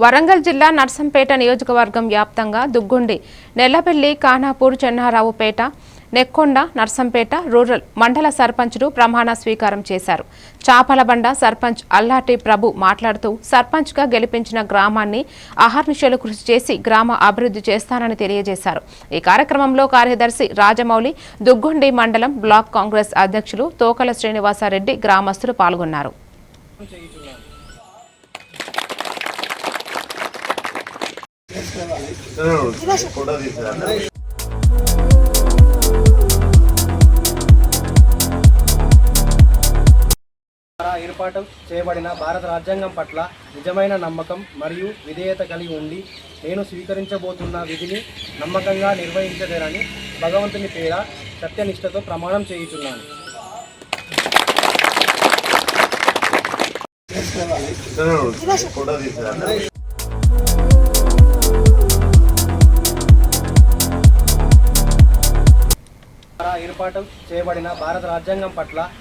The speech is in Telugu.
వరంగల్ జిల్లా నర్సంపేట నియోజకవర్గం వ్యాప్తంగా దుగ్గుండి, నెల్లపల్లి, ఖానాపూర్, చెన్నారావుపేట, నెక్కొండ, నర్సంపేట రూరల్ మండల సర్పంచులు ప్రమాణ స్వీకారం చేశారు. చాపలబండ సర్పంచ్ అల్లాటి ప్రభు మాట్లాడుతూ సర్పంచ్గా గెలిపించిన గ్రామాన్ని అహర్నిశలు కృషి చేసి గ్రామ అభివృద్ధి చేస్తానని తెలియజేశారు. ఈ కార్యక్రమంలో కార్యదర్శి రాజమౌళి, దుగ్గుండి మండలం బ్లాక్ కాంగ్రెస్ అధ్యక్షులు తోకల శ్రీనివాసరెడ్డి, గ్రామస్తులు పాల్గొన్నారు. ఏర్పాటు చేయబడిన భారత రాజ్యాంగం పట్ల నిజమైన నమ్మకం మరియు విధేయత కలిగి ఉండి నేను స్వీకరించబోతున్న విధిని నమ్మకంగా నిర్వహించగలనని భగవంతుని పేర సత్యనిష్టతో ప్రమాణం చేయుచున్నాను. ఏర్పాటు చేయబడిన భారత రాజ్యాంగం పట్ల